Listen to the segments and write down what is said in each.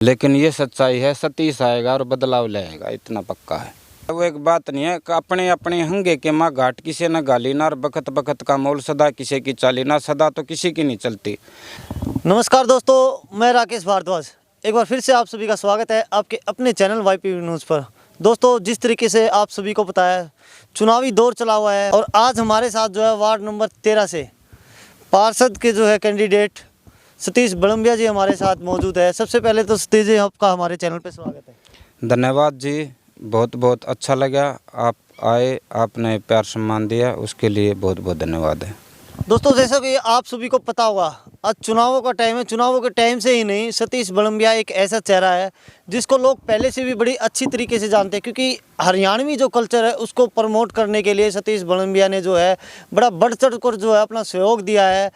लेकिन ये सच्चाई है, सतीश आएगा और बदलाव लाएगा, इतना पक्का है। वो एक बात नहीं है कि अपने अपने हंगे के माँ घाट किसे न गाली ना, और बखत बखत का मोल सदा किसे की चाली ना, सदा तो किसी की नहीं चलती। नमस्कार दोस्तों, मैं राकेश भारद्वाज एक बार फिर से आप सभी का स्वागत है आपके अपने चैनल YP न्यूज़ पर। दोस्तों, जिस तरीके से आप सभी को पता है चुनावी दौर चला हुआ है और आज हमारे साथ जो है वार्ड नंबर 13 से पार्षद के जो है कैंडिडेट सतीश बड़ंबिया जी हमारे साथ मौजूद है। सबसे पहले तो सतीश जी, आपका हमारे चैनल पर स्वागत है। धन्यवाद जी, बहुत बहुत अच्छा लगा आप आए, आपने प्यार सम्मान दिया, उसके लिए बहुत बहुत धन्यवाद है। दोस्तों, जैसा कि आप सभी को पता होगा आज चुनावों का टाइम है। चुनावों के टाइम से ही नहीं, सतीश बड़ंबिया एक ऐसा चेहरा है जिसको लोग पहले से भी बड़ी अच्छी तरीके से जानते हैं, क्योंकि हरियाणवी जो कल्चर है उसको प्रमोट करने के लिए सतीश बड़ंबिया ने जो है बड़ा बढ़ चढ़ कर जो है अपना सहयोग दिया है।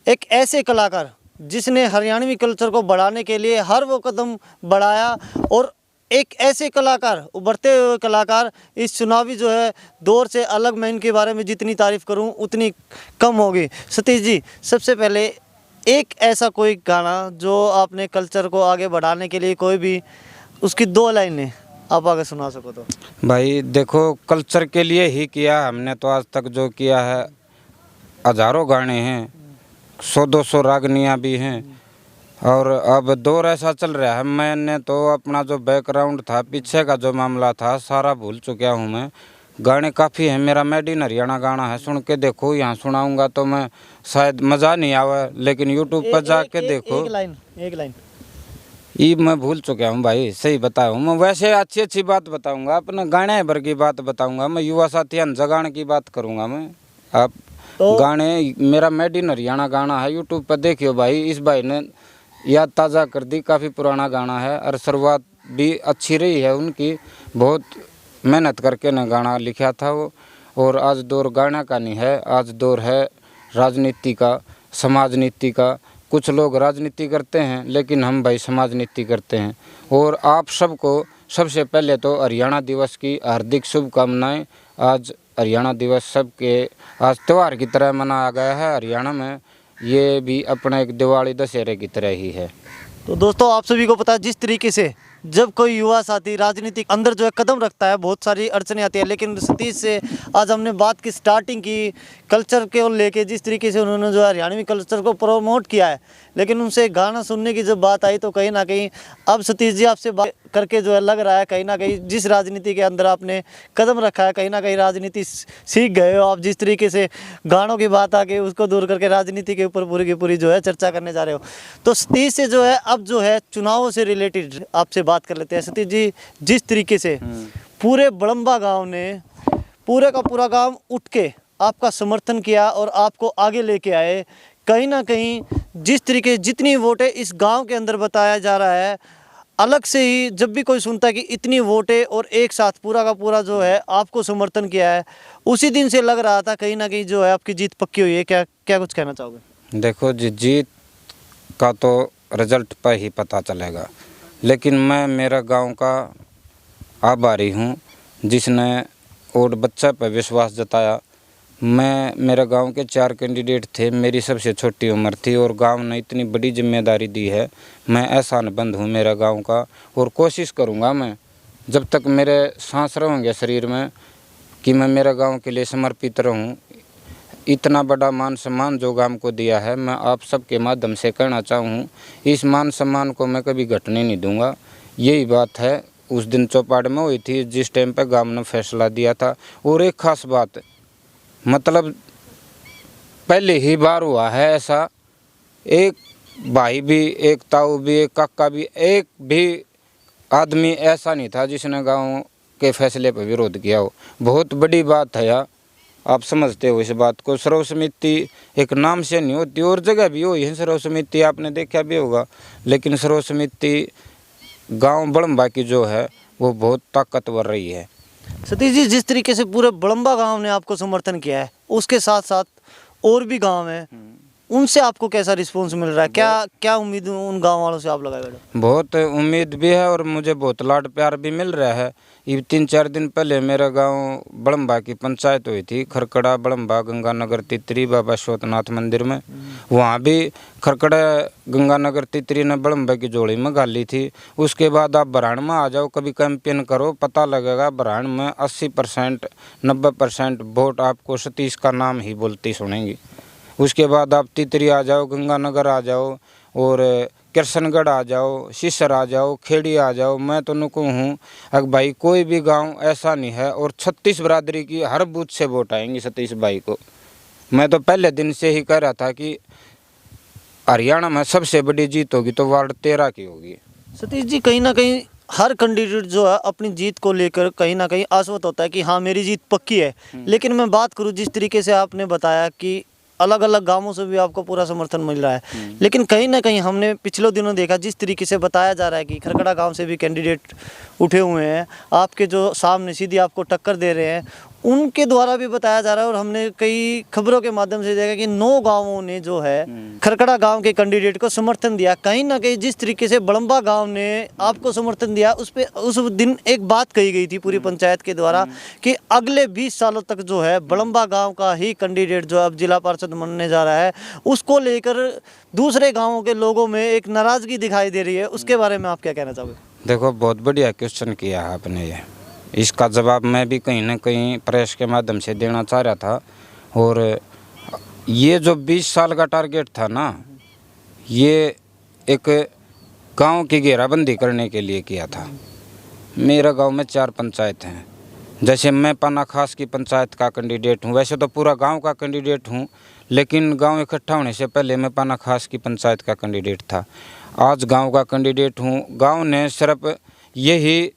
एक ऐसे कलाकार जिसने हरियाणवी कल्चर को बढ़ाने के लिए हर वो कदम बढ़ाया, और एक ऐसे कलाकार, उभरते हुए कलाकार, इस चुनावी जो है दौर से अलग। मैं इनके बारे में जितनी तारीफ़ करूं उतनी कम होगी। सतीश जी, सबसे पहले एक ऐसा कोई गाना जो आपने कल्चर को आगे बढ़ाने के लिए, कोई भी उसकी 2 लाइनें आप आगे सुना सको तो। भाई देखो, कल्चर के लिए ही किया हमने तो आज तक जो किया है, हजारों गाने हैं, 100-200 रागनियाँ भी हैं, और अब दौर ऐसा चल रहा है, मैंने तो अपना जो बैकग्राउंड था, पीछे का जो मामला था, सारा भूल चुका हूँ मैं। गाने काफ़ी हैं, मेरा मेड इन हरियाणा गाना है, सुन के देखो। यहाँ सुनाऊंगा तो मैं शायद मज़ा नहीं आवे, लेकिन यूट्यूब पर जाके देखो। एक लाइन ये मैं भूल चुका हूँ भाई, सही बताऊँ। मैं वैसे अच्छी अच्छी बात बताऊँगा, अपने गाने भर की बात बताऊँगा, मैं युवा साथियान जगाने की बात करूँगा मैं। आप तो गाने, मेरा मेड इन हरियाणा गाना है, यूट्यूब पर देखियो भाई। इस भाई ने याद ताज़ा कर दी, काफ़ी पुराना गाना है और शुरुआत भी अच्छी रही है उनकी, बहुत मेहनत करके ने गाना लिखा था वो। और आज दौर गाना का नहीं है, आज दौर है राजनीति का, समाज नीति का। कुछ लोग राजनीति करते हैं, लेकिन हम भाई समाज नीति करते हैं। और आप सबको सबसे पहले तो हरियाणा दिवस की हार्दिक शुभकामनाएँ। आज हरियाणा दिवस सबके आज त्यौहार की तरह मनाया गया है हरियाणा में, ये भी अपना एक दिवाली दशहरे की तरह ही है। तो दोस्तों, आप सभी को पता है जिस तरीके से जब कोई युवा साथी राजनीति अंदर जो है कदम रखता है, बहुत सारी अड़चनें आती है, लेकिन सतीश से आज हमने बात की स्टार्टिंग की कल्चर के लेके, जिस तरीके से उन्होंने जो है हरियाणवी कल्चर को प्रमोट किया है, लेकिन उनसे गाना सुनने की जब बात आई तो कहीं ना कहीं अब सतीश जी आपसे बात करके जो है लग रहा है कहीं ना कहीं जिस राजनीति के अंदर आपने कदम रखा है, कहीं ना कहीं राजनीति सीख गए हो आप। जिस तरीके से गानों की बात आके उसको दूर करके राजनीति के ऊपर पूरी की पूरी जो है चर्चा करने जा रहे हो। तो सतीश से जो है अब जो है चुनावों से रिलेटेड आपसे बात कर लेते हैं। सतीश जी, जिस तरीके से पूरे बड़ंबा गाँव ने, पूरे का पूरा गाँव उठ के आपका समर्थन किया और आपको आगे लेके आए, कहीं ना कहीं जिस तरीके जितनी वोटें इस गांव के अंदर बताया जा रहा है, अलग से ही जब भी कोई सुनता है कि इतनी वोटें और एक साथ पूरा का पूरा जो है आपको समर्थन किया है, उसी दिन से लग रहा था कहीं ना कहीं जो है आपकी जीत पक्की हुई है। क्या क्या कुछ कहना चाहोगे? देखो जी, जीत का तो रिजल्ट पर ही पता चलेगा, लेकिन मैं मेरा गांव का आभारी हूं जिसने और बच्चा पर विश्वास जताया। मैं, मेरे गांव के 4 कैंडिडेट थे, मेरी सबसे छोटी उम्र थी और गांव ने इतनी बड़ी जिम्मेदारी दी है। मैं एहसान बंद हूं मेरे गांव का, और कोशिश करूंगा मैं जब तक मेरे सांस रहेंगे शरीर में कि मैं मेरे गांव के लिए समर्पित रहूं। इतना बड़ा मान सम्मान जो गांव को दिया है, मैं आप सबके माध्यम से कहना चाहूँ, इस मान सम्मान को मैं कभी घटने नहीं दूंगा। यही बात है उस दिन चौपाड़ में हुई थी जिस टाइम पे गांव ने फैसला दिया था। और एक ख़ास बात, मतलब पहले ही बार हुआ है ऐसा, एक भाई भी, एक ताऊ भी, एक काका भी, एक भी आदमी ऐसा नहीं था जिसने गांव के फैसले पर विरोध किया हो। बहुत बड़ी बात है यार, आप समझते हो इस बात को। सर्व समिति एक नाम से नहीं होती, और जगह भी हुई है सर्व समिति, आपने देखा भी होगा, लेकिन सर्व समिति गाँव बड़ंबा की जो है वो बहुत ताकतवर रही है। सतीश जी, जिस तरीके से पूरे बड़ंबा गांव ने आपको समर्थन किया है, उसके साथ साथ और भी गांव हैं उनसे आपको कैसा रिस्पॉन्स मिल रहा है? क्या क्या उम्मीद उन गांव वालों से आप लगाए बैठे? बहुत उम्मीद भी है और मुझे बहुत लाड प्यार भी मिल रहा है। ये 3-4 दिन पहले मेरा गांव बड़म्बा की पंचायत हुई थी, खरकड़ा बड़म्बा गंगानगर तितरी बाबा श्वतनाथ मंदिर में। वहाँ भी खरकड़ा गंगानगर तितरी ने बड़म्बा की जोड़ी में गाली थी। उसके बाद आप बराण में आ जाओ, कभी कैंपेन करो, पता लगेगा बराण में 80% 90% वोट आपको सतीश का नाम ही बोलती सुनेंगी। उसके बाद आप तितरी आ जाओ, गंगानगर आ जाओ और कृष्णगढ़ आ जाओ, सिसर आ जाओ, खेड़ी आ जाओ। मैं तो नुको हूँ अगर भाई कोई भी गांव ऐसा नहीं है और 36 बरादरी की हर बूथ से वोट आएंगी सतीश भाई को। मैं तो पहले दिन से ही कह रहा था कि हरियाणा में सबसे बड़ी जीत होगी तो वार्ड 13 की होगी। सतीश जी, कहीं ना कहीं हर कैंडिडेट जो है अपनी जीत को लेकर कहीं ना कहीं आश्वस्त होता है कि हाँ मेरी जीत पक्की है। लेकिन मैं बात करूँ जिस तरीके से आपने बताया कि अलग अलग गांवों से भी आपको पूरा समर्थन मिल रहा है, लेकिन कहीं ना कहीं हमने पिछले दिनों देखा जिस तरीके से बताया जा रहा है कि खरकड़ा गांव से भी कैंडिडेट उठे हुए हैं आपके जो सामने सीधी आपको टक्कर दे रहे हैं, उनके द्वारा भी बताया जा रहा है। और हमने कई खबरों के माध्यम से देखा कि 9 गांवों ने जो है खरकड़ा गांव के कैंडिडेट को समर्थन दिया। कहीं ना कहीं जिस तरीके से बड़म्बा गांव ने आपको समर्थन दिया, उस पे उस दिन एक बात कही गई थी पूरी पंचायत के द्वारा कि अगले 20 सालों तक जो है बड़म्बा गांव का ही कैंडिडेट जो अब जिला पार्षद बनने जा रहा है, उसको लेकर दूसरे गाँवों के लोगों में एक नाराजगी दिखाई दे रही है। उसके बारे में आप क्या कहना चाहोगे? देखो, बहुत बढ़िया क्वेश्चन किया है आपने। ये इसका जवाब मैं भी कहीं ना कहीं प्रेस के माध्यम से देना चाह रहा था। और ये जो 20 साल का टारगेट था ना, ये एक गांव की घेराबंदी करने के लिए किया था। मेरा गांव में 4 पंचायत हैं। जैसे मैं पाना खास की पंचायत का कैंडिडेट हूँ, वैसे तो पूरा गांव का कैंडिडेट हूँ, लेकिन गांव इकट्ठा होने से पहले मैं पाना खास की पंचायत का कैंडिडेट था। आज गांव का कैंडिडेट हूँ। गांव ने सिर्फ यही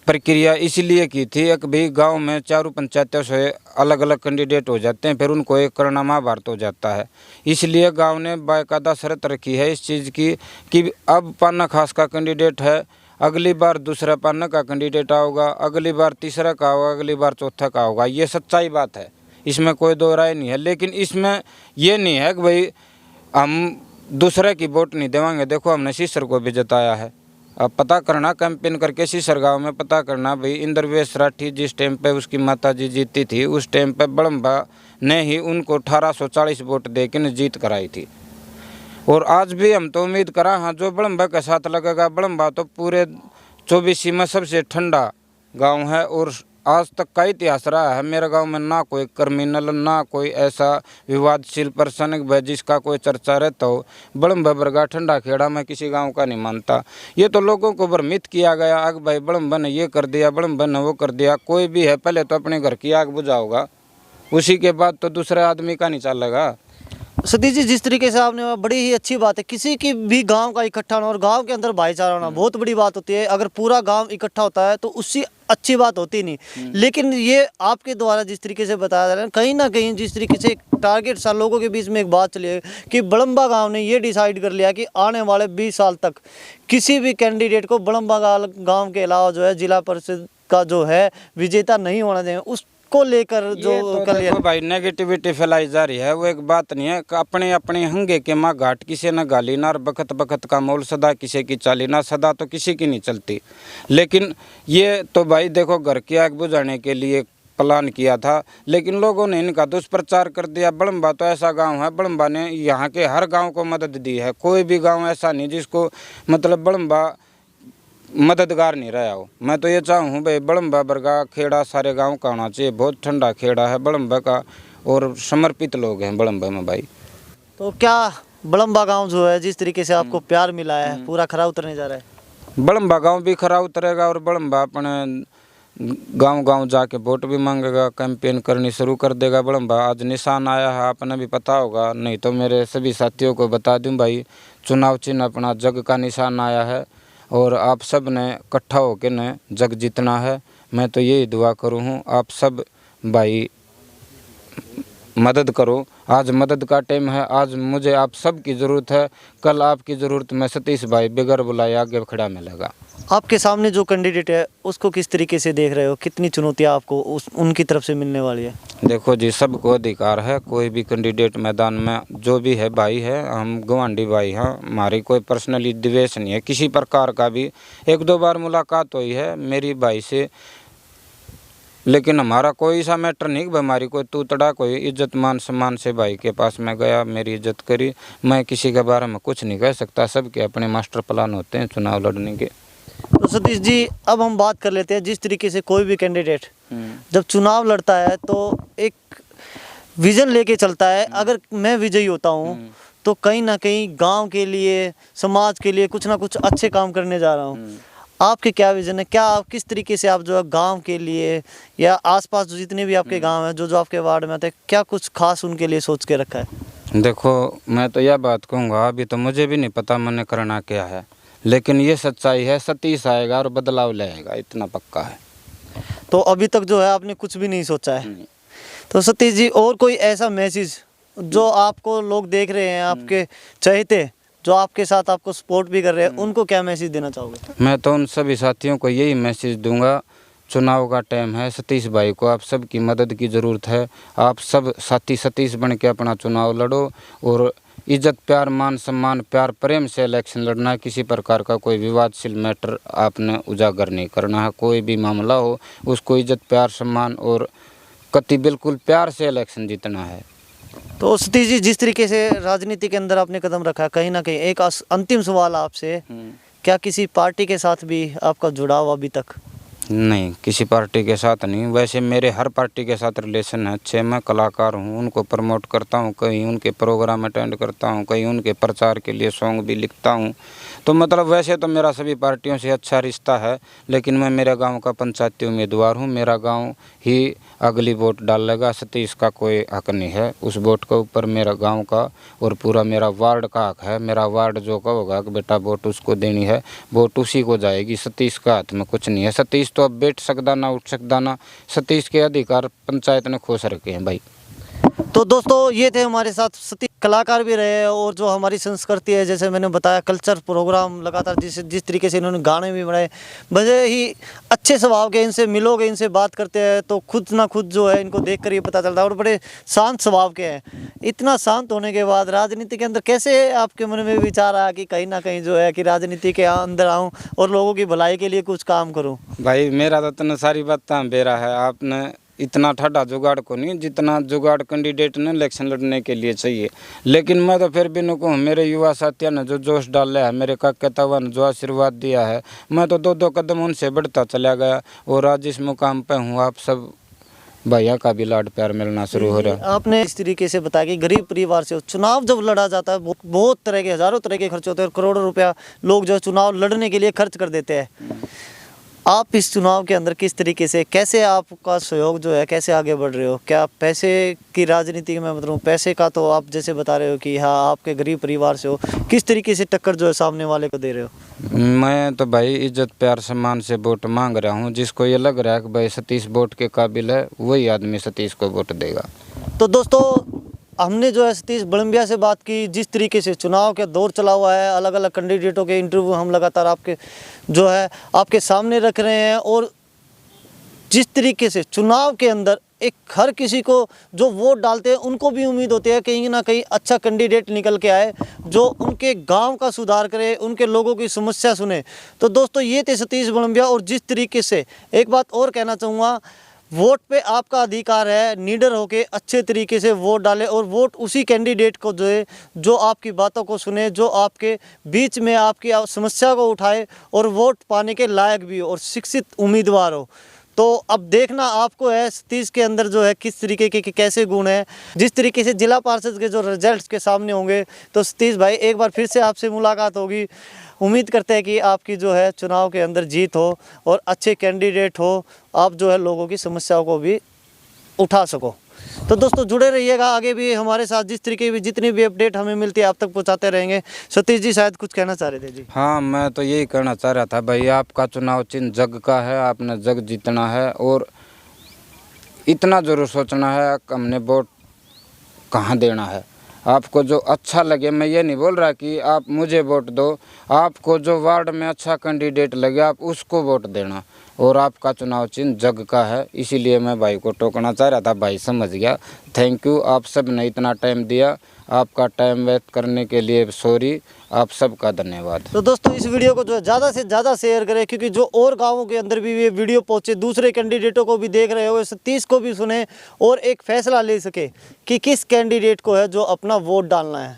प्रक्रिया इसलिए की थी कि भाई गांव में 4 पंचायतों से अलग अलग कैंडिडेट हो जाते हैं, फिर उनको एक करना महाभारत हो जाता है। इसलिए गांव ने बाकायदा शर्त रखी है इस चीज़ की कि अब पाना खास का कैंडिडेट है, अगली बार दूसरा पाना का कैंडिडेट आओगा, अगली बार तीसरा का होगा, अगली बार चौथा का होगा। ये सच्चाई बात है, इसमें कोई दो राय नहीं है। लेकिन इसमें ये नहीं है कि भाई हम दूसरे की वोट नहीं देवांगे। देखो, हमने सिसर को भी जताया है। अब पता करना, कैंपेन करके सिसर गाँव में पता करना भाई इंद्रवेश राठी जिस टाइम पे उसकी माता जी जीती थी, उस टाइम पे बड़म्बा ने ही उनको 1840 वोट दे के जीत कराई थी। और आज भी हम तो उम्मीद करा हाँ जो बड़म्बा के साथ लगेगा। बड़म्बा तो पूरे 24 में सबसे ठंडा गांव है और आज तक का इतिहास रहा है। मेरे गांव में ना कोई क्रिमिनल, ना कोई ऐसा विवादशील पर्सन जिसका कोई चर्चा रहता हो। बड़म्बा बरगा ठंडा खेड़ा में किसी गांव का नहीं मानता। ये तो लोगों को भ्रमित किया गया, आग भाई बड़म्बा ने ये कर दिया, बड़म्बा ने वो कर दिया। कोई भी है पहले तो अपने घर की आग बुझाओगा, उसी के बाद तो दूसरे आदमी का नहीं चलेगा। सतीश जी, जिस तरीके से आपने, बड़ी ही अच्छी बात है किसी की भी गांव का इकट्ठा होना और गांव के अंदर भाईचारा होना बहुत बड़ी बात होती है। अगर पूरा गांव इकट्ठा होता है तो उससे अच्छी बात होती नहीं। लेकिन ये आपके द्वारा जिस तरीके से बताया जा रहा है, कहीं ना कहीं जिस तरीके से टारगेट सा लोगों के बीच में एक बात चली है कि बड़म्बा गांव ने ये डिसाइड कर लिया कि आने वाले 20 साल तक किसी भी कैंडिडेट को बड़म्बा गाँव के अलावा जो है जिला परिषद का जो है विजेता नहीं होना चाहिए। उस को लेकर जो तो देखो भाई नेगेटिविटी फैलाई जा रही है, वो एक बात नहीं है। अपने अपने हंगे के माँ घाट किसी न गाली ना, बखत बखत का मोल सदा किसी की चाली ना, सदा तो किसी की नहीं चलती। लेकिन ये तो भाई देखो घर की आग बुझाने के लिए प्लान किया था, लेकिन लोगों ने इनका दुष्प्रचार कर दिया। बड़म्बा तो ऐसा गांव है, बड़म्बा ने यहाँ के हर गांव को मदद दी है। कोई भी गांव ऐसा नहीं जिसको मतलब बड़म्बा मददगार नहीं रहा हो। मैं तो ये चाहूँ भाई बड़म्बा बरगा खेड़ा सारे गांव का होना चाहिए। बहुत ठंडा खेड़ा है बड़म्बा का और समर्पित लोग हैं बड़म्बा में भाई। तो क्या बड़म्बा गांव जो है जिस तरीके से आपको प्यार मिला है पूरा खरा उतरने जा रहा है? बड़म्बा गांव भी खरा उतरेगा और बड़म्बा अपने गांव गांव जाके वोट भी मांगेगा, कैंपेन करनी शुरू कर देगा। बड़म्बा आज निशान आया है, आपने भी पता होगा, नहीं तो मेरे सभी साथियों को बता दूं भाई, चुनाव चिन्ह अपना जग का निशान आया है और आप सब ने इकट्ठा होकर ने जग जीतना है। मैं तो यही दुआ करूँ हूँ, आप सब भाई मदद करो। आज मदद का टाइम है, आज मुझे आप सब की ज़रूरत है, कल आपकी ज़रूरत में सतीश भाई बगैर बुलाए आगे खड़ा मिलेगा। आपके सामने जो कैंडिडेट है उसको किस तरीके से देख रहे हो, कितनी चुनौतियां आपको उनकी तरफ से मिलने वाली है? देखो जी, सबको अधिकार है, कोई भी कैंडिडेट मैदान में जो भी है भाई है, हम गवांडी भाई हैं, हमारी कोई पर्सनली द्वेष नहीं है किसी प्रकार का भी। 1-2 बार मुलाकात हुई है मेरी भाई से, लेकिन हमारा कोई सा मैटर नहीं कि हमारी कोई तूतड़ा, कोई इज्जत मान सम्मान से भाई के पास मैं गया, मेरी इज्जत करी। मैं किसी के बारे में कुछ नहीं कह सकता, सबके अपने मास्टर प्लान होते हैं चुनाव लड़ने के। तो सतीश जी, अब हम बात कर लेते हैं, जिस तरीके से कोई भी कैंडिडेट जब चुनाव लड़ता है तो एक विजन लेके चलता है। अगर मैं विजयी होता हूँ तो कहीं ना कहीं गांव के लिए, समाज के लिए कुछ ना कुछ अच्छे काम करने जा रहा हूँ। आपके क्या विजन है? क्या आप किस तरीके से आप जो है गांव के लिए या आसपास जो जितने भी आपके गांव हैं, जो आपके वार्ड में आते हैं, क्या कुछ खास उनके लिए सोच के रखा है? देखो, मैं तो यह बात कहूँगा, अभी तो मुझे भी नहीं पता मैंने करना क्या है, लेकिन ये सच्चाई है, सतीश आएगा और बदलाव लाएगा, इतना पक्का है। तो अभी तक जो है आपने कुछ भी नहीं सोचा है? तो सतीश जी, और कोई ऐसा मैसेज जो आपको लोग देख रहे हैं, आपके चहेते जो आपके साथ आपको सपोर्ट भी कर रहे हैं, उनको क्या मैसेज देना चाहोगे? मैं तो उन सभी साथियों को यही मैसेज दूंगा, चुनाव का टाइम है, सतीश भाई को आप सबकी मदद की ज़रूरत है। आप सब साथी सतीश बन के अपना चुनाव लड़ो और इज्जत, प्यार, मान सम्मान, प्यार प्रेम से इलेक्शन लड़ना है। किसी प्रकार का कोई विवादशील मैटर आपने उजागर नहीं करना है। कोई भी मामला हो उसको इज्जत, प्यार, सम्मान और कति बिल्कुल प्यार से इलेक्शन जीतना है। तो सतीश जी, जिस तरीके से राजनीति के अंदर आपने कदम रखा है, कहीं ना कहीं एक अंतिम सवाल आपसे, क्या किसी पार्टी के साथ भी आपका जुड़ाव अभी तक? नहीं, किसी पार्टी के साथ नहीं। वैसे मेरे हर पार्टी के साथ रिलेशन है अच्छे। मैं कलाकार हूँ, उनको प्रमोट करता हूँ, कहीं उनके प्रोग्राम अटेंड करता हूँ, कहीं उनके प्रचार के लिए सॉन्ग भी लिखता हूँ। तो मतलब वैसे तो मेरा सभी पार्टियों से अच्छा रिश्ता है, लेकिन मैं मेरे गांव का पंचायती उम्मीदवार हूँ। मेरा गांव ही अगली वोट डालेगा, सतीश का कोई हक नहीं है। उस वोट के ऊपर मेरा गांव का और पूरा मेरा वार्ड का हक है। मेरा वार्ड जो कहोगा कि बेटा वोट उसको देनी है, वोट उसी को जाएगी। सतीश का हाथ में कुछ नहीं है। सतीश तो अब बैठ सकदा ना, उठ सकदा ना। सतीश के अधिकार पंचायत ने खोस रखे हैं भाई। तो दोस्तों, ये थे हमारे साथ सतीश, कलाकार भी रहे और जो हमारी संस्कृति है, जैसे मैंने बताया, कल्चर प्रोग्राम लगातार जिस तरीके से इन्होंने गाने भी बनाए, बड़े ही अच्छे स्वभाव के। इनसे मिलोगे, इनसे बात करते हैं तो खुद ना खुद जो है इनको देखकर ये पता चलता है, और बड़े शांत स्वभाव के हैं। इतना शांत होने के बाद राजनीति के अंदर कैसे आपके मन में विचार आया कि कहीं ना कहीं जो है कि राजनीति के अंदर आऊँ और लोगों की भलाई के लिए कुछ काम करूँ? भाई मेरा तो तना सारी बात बेरा है। आपने इतना ठाडा जुगाड़ को नहीं जितना जुगाड़ कैंडिडेट ने इलेक्शन लड़ने के लिए चाहिए। लेकिन मैं तो फिर भी कहूँ, मेरे युवा साथियों ने जो जोश डाला है, मेरे काका तवा ने जो आशीर्वाद दिया है, मैं तो 2-2 कदम उनसे बढ़ता चला गया और आज इस मुकाम पे हूँ। आप सब भैया का भी लाड प्यार मिलना शुरू हो रहा है। आपने इस तरीके से बताया कि गरीब परिवार से चुनाव जब लड़ा जाता है, बहुत तरह के, हजारों तरह के खर्च होते हैं और करोड़ों रुपया लोग जो चुनाव लड़ने के लिए खर्च कर देते हैं। आप इस चुनाव के अंदर किस तरीके से, कैसे आपका सहयोग जो है, कैसे आगे बढ़ रहे हो? क्या पैसे की राजनीति में, मतलब पैसे का तो आप जैसे बता रहे हो कि हाँ आपके गरीब परिवार से हो, किस तरीके से टक्कर जो है सामने वाले को दे रहे हो? मैं तो भाई इज्जत, प्यार, सम्मान से वोट मांग रहा हूँ। जिसको ये लग रहा है कि भाई सतीश वोट के काबिल है, वही आदमी सतीश को वोट देगा। तो दोस्तों, हमने जो है सतीश बड़ंबिया से बात की। जिस तरीके से चुनाव का दौर चला हुआ है, अलग अलग कैंडिडेटों के इंटरव्यू हम लगातार आपके जो है आपके सामने रख रहे हैं, और जिस तरीके से चुनाव के अंदर एक हर किसी को जो वोट डालते हैं उनको भी उम्मीद होती है कहीं ना कहीं अच्छा कैंडिडेट निकल के आए जो उनके गांव का सुधार करे, उनके लोगों की समस्या सुने। तो दोस्तों, ये थे सतीश बड़ंबिया। और जिस तरीके से एक बात और कहना चाहूँगा, वोट पे आपका अधिकार है, निडर होके अच्छे तरीके से वोट डालें और वोट उसी कैंडिडेट को दे जो आपकी बातों को सुने, जो आपके बीच में आपकी समस्या को उठाए और वोट पाने के लायक भी हो और शिक्षित उम्मीदवार हो। तो अब देखना आपको है सतीश के अंदर जो है किस तरीके के कैसे गुण हैं। जिस तरीके से जिला पार्षद के जो रिजल्ट्स के सामने होंगे, तो सतीश भाई एक बार फिर से आपसे मुलाकात होगी। उम्मीद करते हैं कि आपकी जो है चुनाव के अंदर जीत हो और अच्छे कैंडिडेट हो, आप जो है लोगों की समस्याओं को भी उठा सको। तो दोस्तों, जुड़े रहिएगा, आगे भी हमारे साथ जिस तरीके की जितनी भी अपडेट हमें मिलती है आप तक पहुंचाते रहेंगे। सतीश जी शायद कुछ कहना चाह रहे थे जी। हाँ, मैं तो यही कहना चाह रहा था भाई, आपका चुनाव चिन्ह जग का है, आपने जग जीतना है और इतना ज़रूर सोचना है कि हमने वोट कहाँ देना है। आपको जो अच्छा लगे, मैं ये नहीं बोल रहा कि आप मुझे वोट दो, आपको जो वार्ड में अच्छा कैंडिडेट लगे आप उसको वोट देना। और आपका चुनाव चिन्ह जग का है, इसीलिए मैं भाई को टोकना चाह रहा था, भाई समझ गया। थैंक यू, आप सब ने इतना टाइम दिया, आपका टाइम वेस्ट करने के लिए सॉरी, आप सबका धन्यवाद। तो दोस्तों इस वीडियो को जो है ज़्यादा से ज़्यादा शेयर करें, क्योंकि जो और गाँवों के अंदर भी ये वीडियो पहुँचे, दूसरे कैंडिडेटों को भी देख रहे हो, सतीश को भी सुने और एक फैसला ले सके कि किस कैंडिडेट को है जो अपना वोट डालना है।